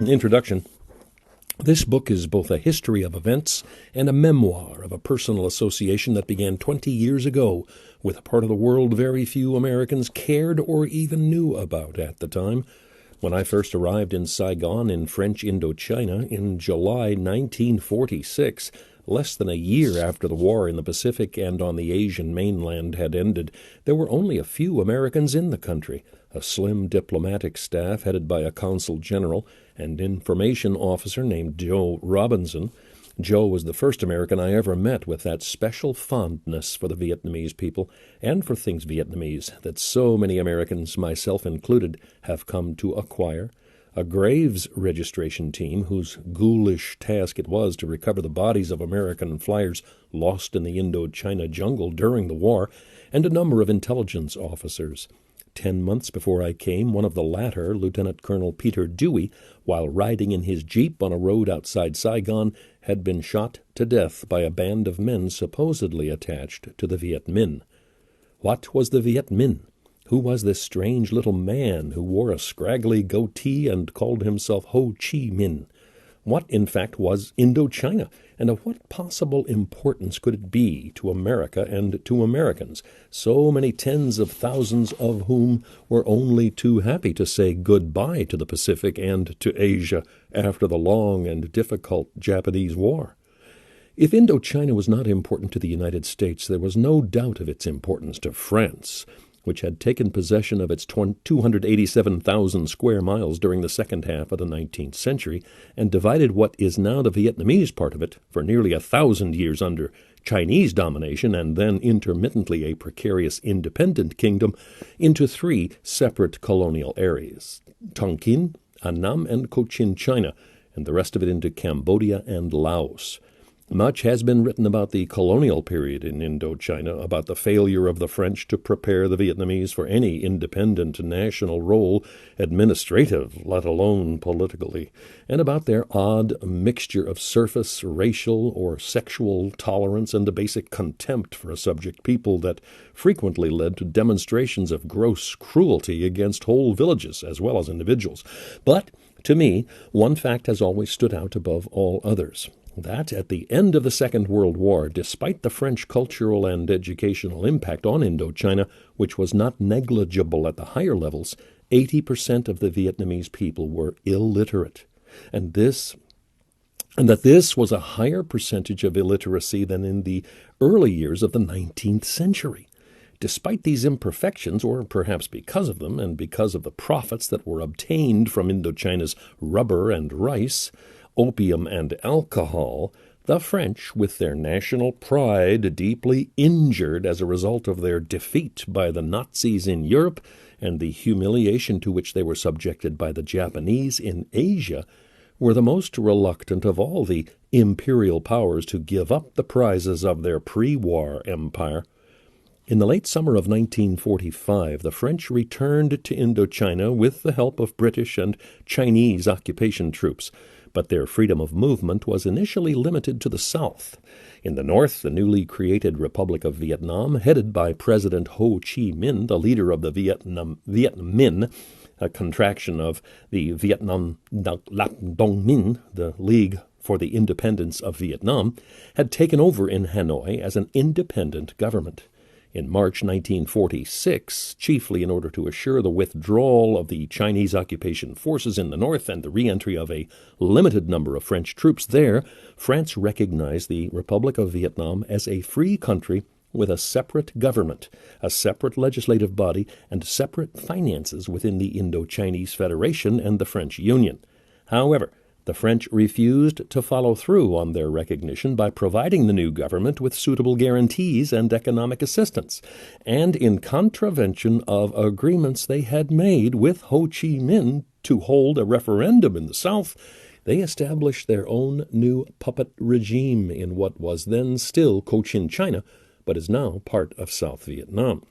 Introduction. This book is both a history of events and a memoir of a personal association that began 20 years ago with a part of the world very few Americans cared or even knew about at the time. When I first arrived in Saigon in French Indochina in July 1946, less than a year after the war in the Pacific and on the Asian mainland had ended, there were only a few Americans in the country, a slim diplomatic staff headed by a consul general and information officer named Joe Robinson. Joe was the first American I ever met with that special fondness for the Vietnamese people and for things Vietnamese that so many Americans, myself included, have come to acquire. A graves registration team whose ghoulish task it was to recover the bodies of American flyers lost in the Indochina jungle during the war, and a number of intelligence officers. 10 months before I came, one of the latter, Lieutenant Colonel Peter Dewey, while riding in his jeep on a road outside Saigon, had been shot to death by a band of men supposedly attached to the Viet Minh. What was the Viet Minh? Who was this strange little man who wore a scraggly goatee and called himself Ho Chi Minh? What, in fact, was Indochina, and of what possible importance could it be to America and to Americans, so many tens of thousands of whom were only too happy to say goodbye to the Pacific and to Asia after the long and difficult Japanese War? If Indochina was not important to the United States, there was no doubt of its importance to France, which had taken possession of its 287,000 square miles during the second half of the 19th century and divided what is now the Vietnamese part of it for nearly 1,000 years under Chinese domination and then intermittently a precarious independent kingdom into 3 separate colonial areas, Tonkin, Annam, and Cochin China, and the rest of it into Cambodia and Laos. Much has been written about the colonial period in Indochina, about the failure of the French to prepare the Vietnamese for any independent national role, administrative, let alone politically, and about their odd mixture of surface, racial, or sexual tolerance and a basic contempt for a subject people that frequently led to demonstrations of gross cruelty against whole villages as well as individuals. But, to me, one fact has always stood out above all others. That at the end of the Second World War, despite the French cultural and educational impact on Indochina, which was not negligible at the higher levels, 80% of the Vietnamese people were illiterate. And that this was a higher percentage of illiteracy than in the early years of the 19th century. Despite these imperfections, or perhaps because of them, and because of the profits that were obtained from Indochina's rubber and rice, opium and alcohol, the French, with their national pride deeply injured as a result of their defeat by the Nazis in Europe and the humiliation to which they were subjected by the Japanese in Asia, were the most reluctant of all the imperial powers to give up the prizes of their pre-war empire. In the late summer of 1945, the French returned to Indochina with the help of British and Chinese occupation troops, but their freedom of movement was initially limited to the south. In the north, the newly created Republic of Vietnam, headed by President Ho Chi Minh, the leader of the Viet Minh, a contraction of the Vietnam Lap Dong Minh, the League for the Independence of Vietnam, had taken over in Hanoi as an independent government. In March 1946, chiefly in order to assure the withdrawal of the Chinese occupation forces in the north and the re-entry of a limited number of French troops there, France recognized the Republic of Vietnam as a free country with a separate government, a separate legislative body, and separate finances within the Indo-Chinese Federation and the French Union. However, the French refused to follow through on their recognition by providing the new government with suitable guarantees and economic assistance, and in contravention of agreements they had made with Ho Chi Minh to hold a referendum in the South, they established their own new puppet regime in what was then still Cochin China, but is now part of South Vietnam.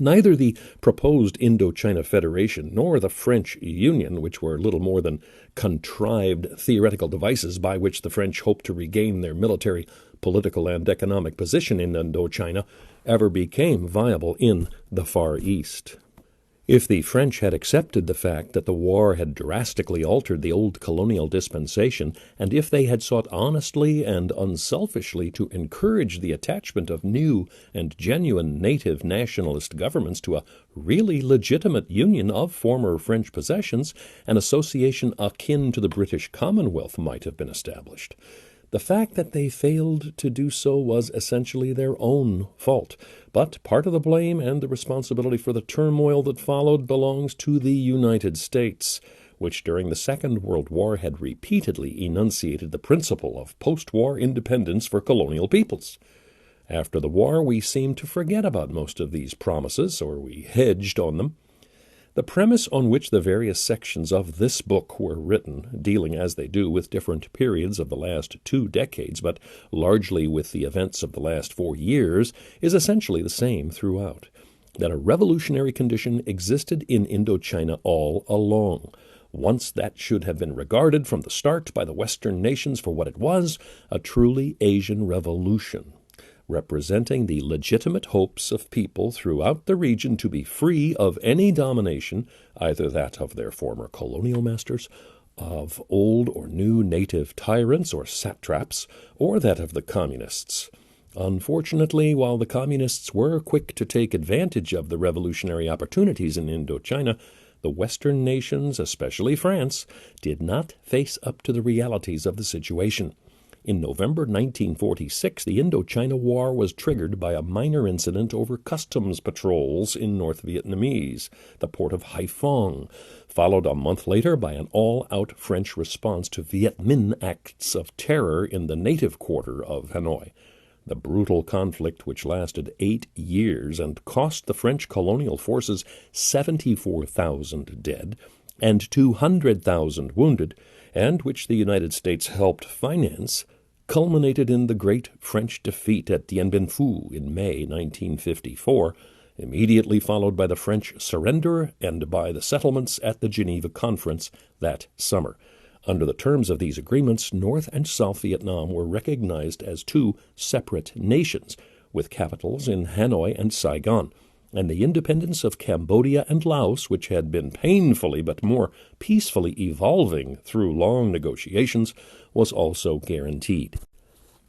Neither the proposed Indochina Federation nor the French Union, which were little more than contrived theoretical devices by which the French hoped to regain their military, political, and economic position in Indochina, ever became viable in the Far East. If the French had accepted the fact that the war had drastically altered the old colonial dispensation, and if they had sought honestly and unselfishly to encourage the attachment of new and genuine native nationalist governments to a really legitimate union of former French possessions, an association akin to the British Commonwealth might have been established. The fact that they failed to do so was essentially their own fault, but part of the blame and the responsibility for the turmoil that followed belongs to the United States, which during the Second World War had repeatedly enunciated the principle of post-war independence for colonial peoples. After the war, we seemed to forget about most of these promises, or we hedged on them. The premise on which the various sections of this book were written, dealing as they do with different periods of the last 2 decades, but largely with the events of the last 4 years, is essentially the same throughout, that a revolutionary condition existed in Indochina all along. Once that should have been regarded from the start by the Western nations for what it was, a truly Asian revolution, representing the legitimate hopes of people throughout the region to be free of any domination, either that of their former colonial masters, of old or new native tyrants or satraps, or that of the communists. Unfortunately, while the communists were quick to take advantage of the revolutionary opportunities in Indochina, the Western nations, especially France, did not face up to the realities of the situation. In November 1946, the Indochina War was triggered by a minor incident over customs patrols in North Vietnamese, the port of Haiphong, followed a month later by an all-out French response to Viet Minh acts of terror in the native quarter of Hanoi. The brutal conflict, which lasted 8 years and cost the French colonial forces 74,000 dead and 200,000 wounded, and which the United States helped finance, culminated in the great French defeat at Dien Bien Phu in May 1954, immediately followed by the French surrender and by the settlements at the Geneva Conference that summer. Under the terms of these agreements, North and South Vietnam were recognized as 2 separate nations, with capitals in Hanoi and Saigon, and the independence of Cambodia and Laos, which had been painfully but more peacefully evolving through long negotiations, was also guaranteed.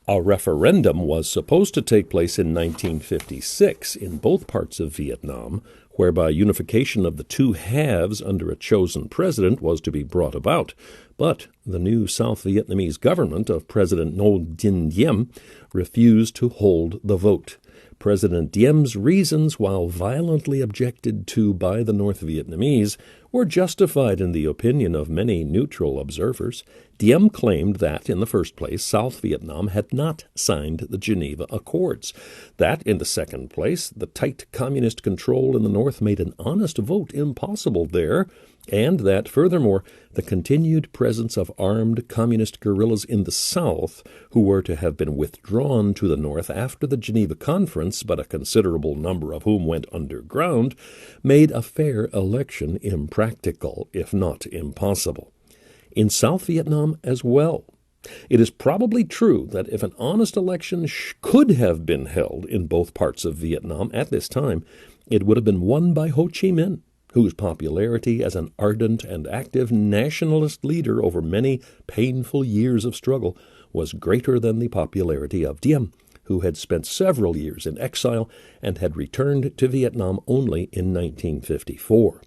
A referendum was supposed to take place in 1956 in both parts of Vietnam, whereby unification of the 2 halves under a chosen president was to be brought about. But the new South Vietnamese government of President Ngo Dinh Diem refused to hold the vote. President Diem's reasons, while violently objected to by the North Vietnamese, were justified in the opinion of many neutral observers. Diem claimed that, in the first place, South Vietnam had not signed the Geneva Accords, that, in the second place, the tight communist control in the North made an honest vote impossible there, and that, furthermore, the continued presence of armed communist guerrillas in the South, who were to have been withdrawn to the North after the Geneva Conference, but a considerable number of whom went underground, made a fair election impractical, if not impossible. In South Vietnam as well, it is probably true that if an honest election could have been held in both parts of Vietnam at this time, it would have been won by Ho Chi Minh, whose popularity as an ardent and active nationalist leader over many painful years of struggle was greater than the popularity of Diem, who had spent several years in exile and had returned to Vietnam only in 1954.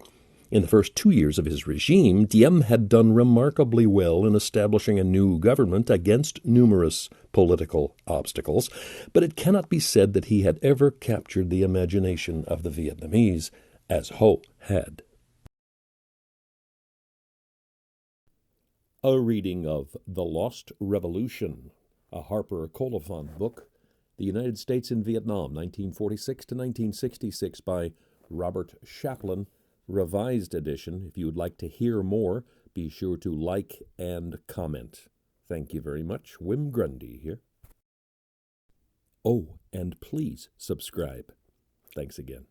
In the first 2 years of his regime, Diem had done remarkably well in establishing a new government against numerous political obstacles, but it cannot be said that he had ever captured the imagination of the Vietnamese as Ho had. A reading of The Lost Revolution, a Harper Colophon book, The United States in Vietnam, 1946 to 1966, by Robert Shaplen, revised edition. If you would like to hear more, be sure to like and comment. Thank you very much. Wim Grundy here. Oh, and please subscribe. Thanks again.